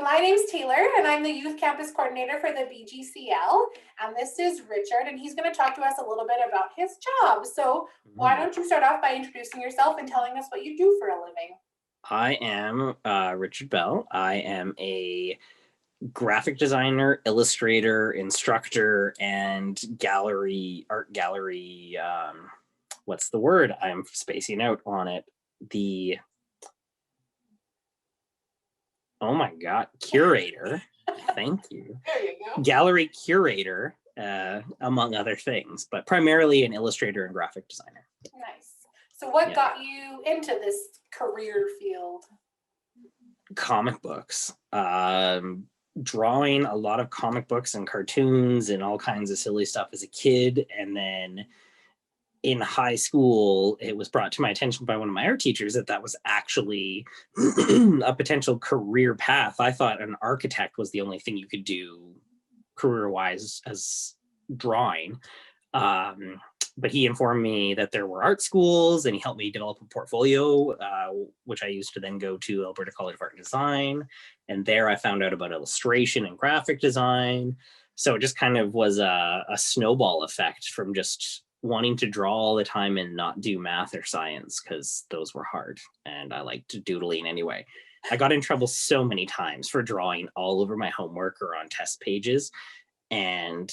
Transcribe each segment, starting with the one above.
So my name's Taylor, and I'm the Youth Campus Coordinator for the BGCL. And this is Richard, and he's going to talk to us a little bit about his job. So why don't you start off by introducing yourself and telling us what you do for a living? I am Richard Bell. I am a graphic designer, illustrator, instructor, and art gallery. What's the word? I'm spacing out on it. Oh my God, curator. Thank you. There you go. Gallery curator, among other things, but primarily an illustrator and graphic designer. Nice. So what got you into this career field? Comic books. Drawing a lot of comic books and cartoons and all kinds of silly stuff as a kid. And then in high school, it was brought to my attention by one of my art teachers that was actually a potential career path. I thought an architect was the only thing you could do career-wise as drawing. But he informed me that there were art schools, and he helped me develop a portfolio, which I used to then go to Alberta College of Art and Design. And there I found out about illustration and graphic design. So it just kind of was a snowball effect from just wanting to draw all the time and not do math or science because those were hard. And I liked doodling anyway. I got in trouble so many times for drawing all over my homework or on test pages. And,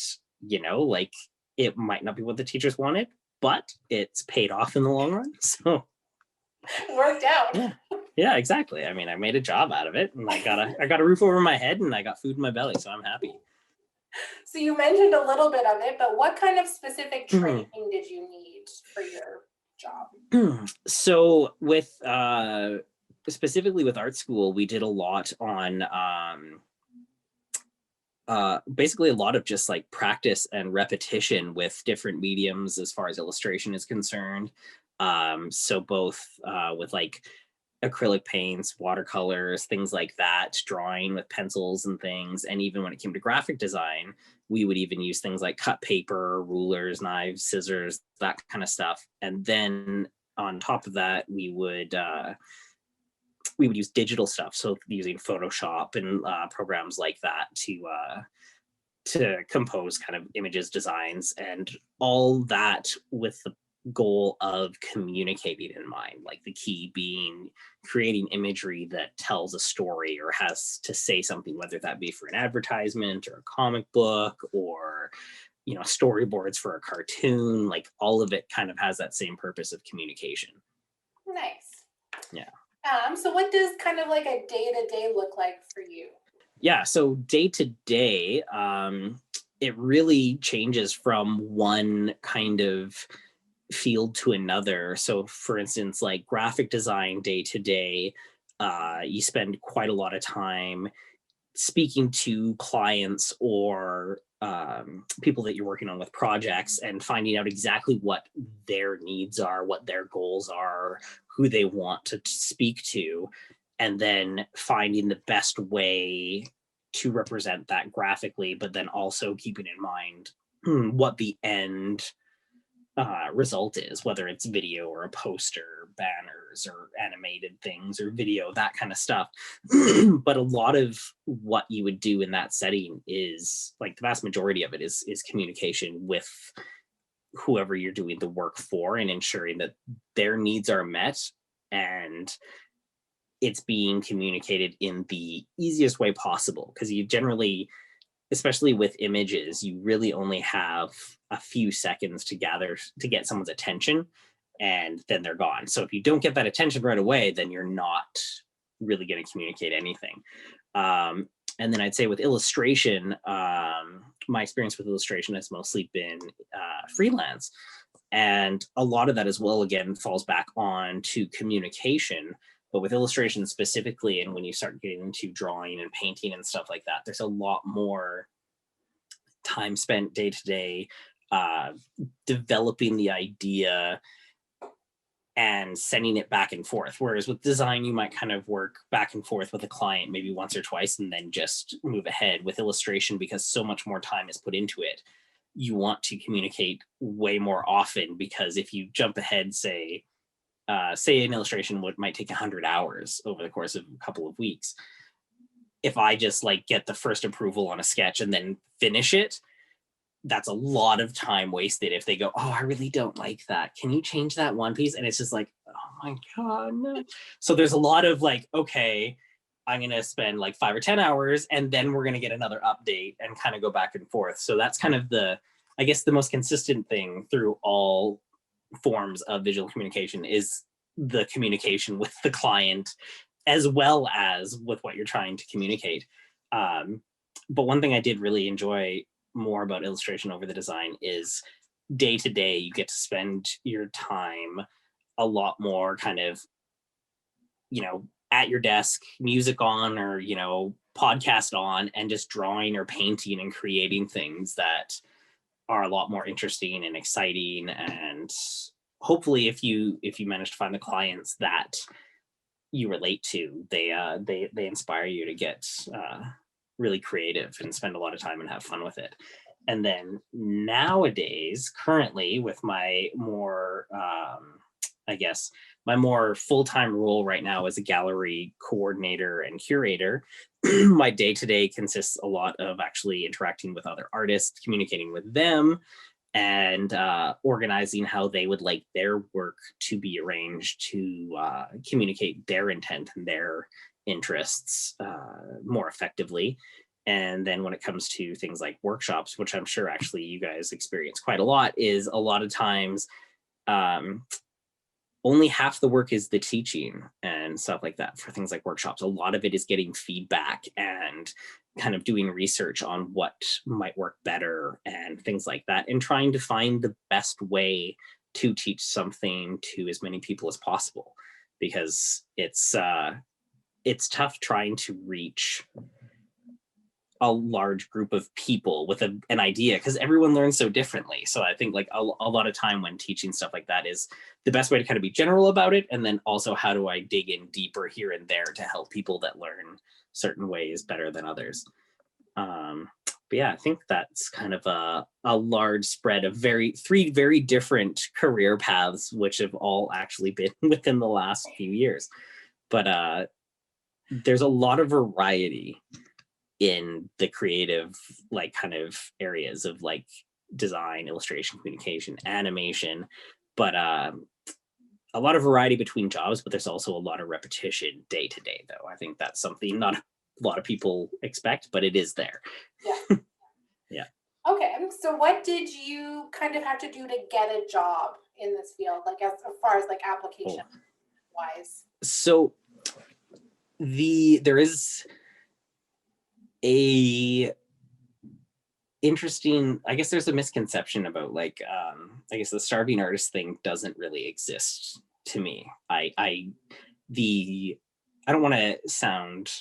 like, it might not be what the teachers wanted, but it's paid off in the long run. So worked out. Yeah, exactly. I mean, I made a job out of it, and I got a roof over my head, and I got food in my belly, so I'm happy. So you mentioned a little bit of it, but what kind of specific training did you need for your job? So with specifically with art school, we did a lot on basically a lot of just like practice and repetition with different mediums as far as illustration is concerned. So both with like acrylic paints, watercolors, things like that, drawing with pencils and things. And even when it came to graphic design, we would even use things like cut paper, rulers, knives, scissors, that kind of stuff. And then on top of that, we would use digital stuff. So using Photoshop and programs like that to compose kind of images, designs, and all that with the goal of communicating in mind, like the key being creating imagery that tells a story or has to say something, whether that be for an advertisement or a comic book or storyboards for a cartoon. Like all of it kind of has that same purpose of communication. Nice. Yeah. So what does kind of like a day-to-day look like for you? Yeah, so day-to-day, it really changes from one kind of field to another. So for instance, like graphic design day to day, you spend quite a lot of time speaking to clients or people that you're working on with projects and finding out exactly what their needs are, what their goals are, who they want to speak to, and then finding the best way to represent that graphically, but then also keeping in mind what the end result is, whether it's video or a poster, banners or animated things or video, that kind of stuff. But a lot of what you would do in that setting is like the vast majority of it is communication with whoever you're doing the work for and ensuring that their needs are met and it's being communicated in the easiest way possible. Because you generally, especially with images, you really only have a few seconds to get someone's attention, and then they're gone. So if you don't get that attention right away, then you're not really going to communicate anything. And then I'd say with illustration, my experience with illustration has mostly been freelance. And a lot of that as well, again, falls back on to communication. But with illustration specifically, and when you start getting into drawing and painting and stuff like that, there's a lot more time spent day to day developing the idea and sending it back and forth. Whereas with design, you might kind of work back and forth with a client maybe once or twice and then just move ahead. With illustration, because so much more time is put into it, you want to communicate way more often, because if you jump ahead, say an illustration might take 100 hours over the course of a couple of weeks, if I just like get the first approval on a sketch and then finish it, that's a lot of time wasted. If they go, oh, I really don't like that, can you change that one piece? And it's just like, oh my god, no. So there's a lot of like, okay, I'm gonna spend like 5 or 10 hours and then we're gonna get another update and kind of go back and forth. So that's kind of the, I guess, the most consistent thing through all forms of visual communication is the communication with the client as well as with what you're trying to communicate. um, but one thing I did really enjoy more about illustration over the design is day to day you get to spend your time a lot more kind of, at your desk, music on, or podcast on, and just drawing or painting and creating things that are a lot more interesting and exciting. And hopefully if you manage to find the clients that you relate to, they inspire you to get really creative and spend a lot of time and have fun with it. And then nowadays, currently, with my more I guess my more full-time role right now as a gallery coordinator and curator, my day-to-day consists a lot of actually interacting with other artists, communicating with them, and organizing how they would like their work to be arranged to communicate their intent and their interests more effectively. And then when it comes to things like workshops, which I'm sure actually you guys experience quite a lot, is a lot of times um, only half the work is the teaching and stuff like that for things like workshops. A lot of it is getting feedback and kind of doing research on what might work better and things like that, and trying to find the best way to teach something to as many people as possible, because it's tough trying to reach a large group of people with an idea, because everyone learns so differently. So I think like a lot of time when teaching stuff like that is the best way to kind of be general about it, and then also how do I dig in deeper here and there to help people that learn certain ways better than others. But yeah, I think that's kind of a large spread of three very different career paths, which have all actually been within the last few years. But there's a lot of variety in the creative like kind of areas of like design, illustration, communication, animation, but a lot of variety between jobs, but there's also a lot of repetition day to day, though. I think that's something not a lot of people expect, but it is there. Yeah. Yeah. Okay, so what did you kind of have to do to get a job in this field, like as far as like application wise? So there is a interesting, I guess there's a misconception about like I guess the starving artist thing doesn't really exist to me. I don't want to sound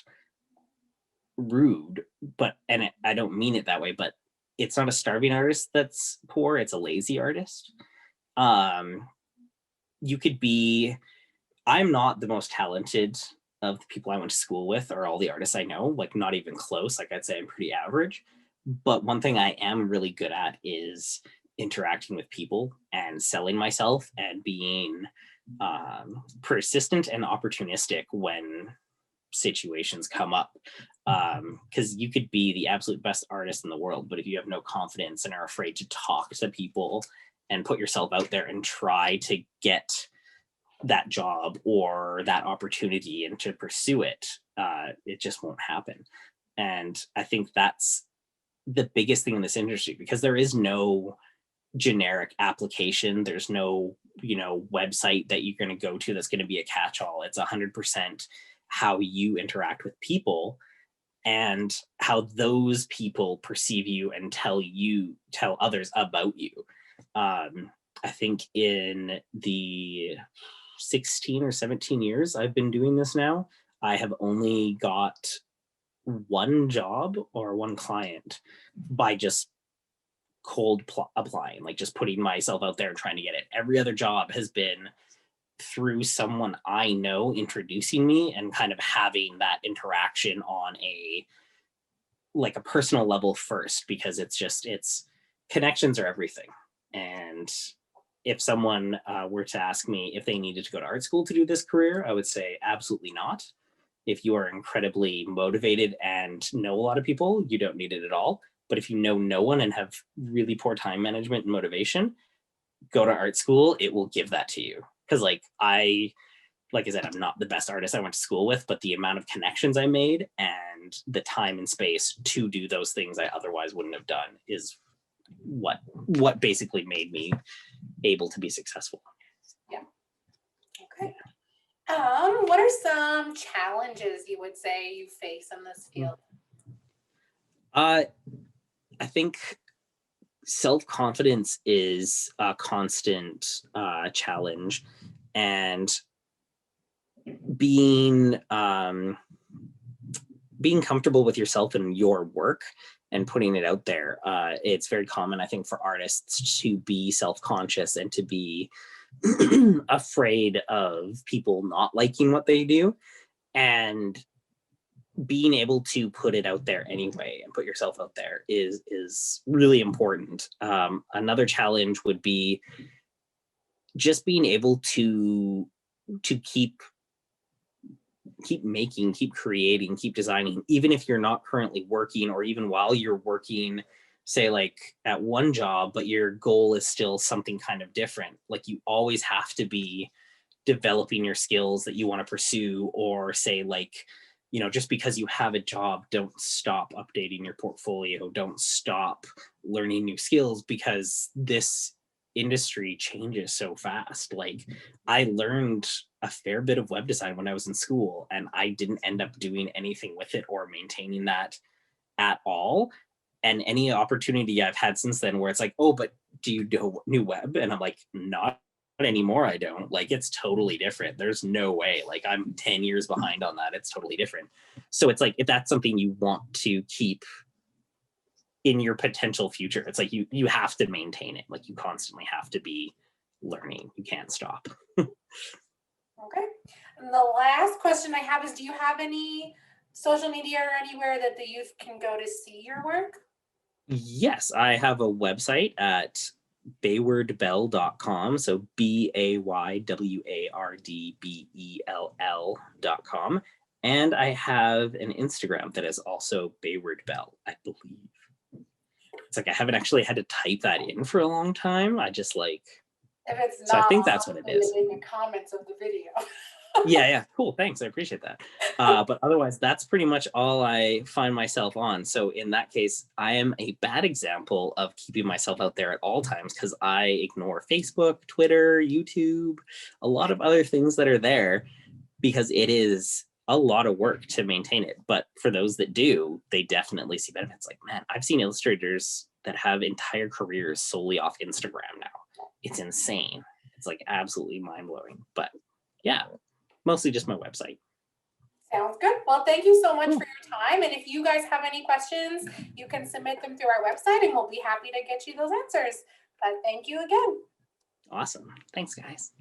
rude, but I don't mean it that way, but it's not a starving artist that's poor, it's a lazy artist. um you could be, I'm not the most talented of the people I went to school with or all the artists I know, like not even close. Like I'd say I'm pretty average. But one thing I am really good at is interacting with people and selling myself and being persistent and opportunistic when situations come up. Because you could be the absolute best artist in the world, but if you have no confidence and are afraid to talk to people and put yourself out there and try to get that job or that opportunity and to pursue it, it just won't happen. And I think that's the biggest thing in this industry, because there is no generic application. There's no, website that you're going to go to that's going to be a catch-all. It's 100% how you interact with people and how those people perceive you and tell others about you. I think in the 16 or 17 years I've been doing this now, I have only got one job or one client by just applying, like just putting myself out there and trying to get it. Every other job has been through someone I know introducing me and kind of having that interaction on a personal level first, because it's connections are everything. And if someone were to ask me if they needed to go to art school to do this career, I would say absolutely not. If you are incredibly motivated and know a lot of people, you don't need it at all. But if you know no one and have really poor time management and motivation, go to art school. It will give that to you. Because like I said, I'm not the best artist I went to school with, but the amount of connections I made and the time and space to do those things I otherwise wouldn't have done is what basically made me able to be successful. Yeah. Okay. What are some challenges you would say you face in this field? I think self-confidence is a constant challenge, and being being comfortable with yourself and your work and putting it out there. It's very common, I think, for artists to be self-conscious and to be afraid of people not liking what they do. And being able to put it out there anyway and put yourself out there is really important. Another challenge would be just being able to keep making, keep creating, keep designing, even if you're not currently working, or even while you're working, say like at one job, but your goal is still something kind of different. Like you always have to be developing your skills that you want to pursue, or say like, just because you have a job, don't stop updating your portfolio, don't stop learning new skills, because this industry changes so fast. Like I learned a fair bit of web design when I was in school, and I didn't end up doing anything with it or maintaining that at all. And any opportunity I've had since then where it's like, oh, but do you do new web? And I'm like, not anymore. I don't. Like, it's totally different. There's no way. Like I'm 10 years behind on that. It's totally different. So it's like, if that's something you want to keep in your potential future, it's like you have to maintain it. Like you constantly have to be learning. You can't stop. Okay. And the last question I have is, do you have any social media or anywhere that the youth can go to see your work? Yes, I have a website at baywardbell.com. So baywardbell.com. And I have an Instagram that is also Bayward Bell, I believe. It's like I haven't actually had to type that in for a long time. I just like, If it's so I not, think that's what it I'll put is. it in the comments of the video. Yeah, cool, thanks, I appreciate that. But otherwise, that's pretty much all I find myself on. So in that case, I am a bad example of keeping myself out there at all times, because I ignore Facebook, Twitter, YouTube, a lot of other things that are there, because it is a lot of work to maintain it. But for those that do, they definitely see benefits. Like, man, I've seen illustrators that have entire careers solely off Instagram now. It's insane. It's like absolutely mind-blowing. But yeah, mostly just my website. Sounds good. Well, thank you so much for your time. And if you guys have any questions, you can submit them through our website and we'll be happy to get you those answers. But thank you again. Awesome. Thanks, guys.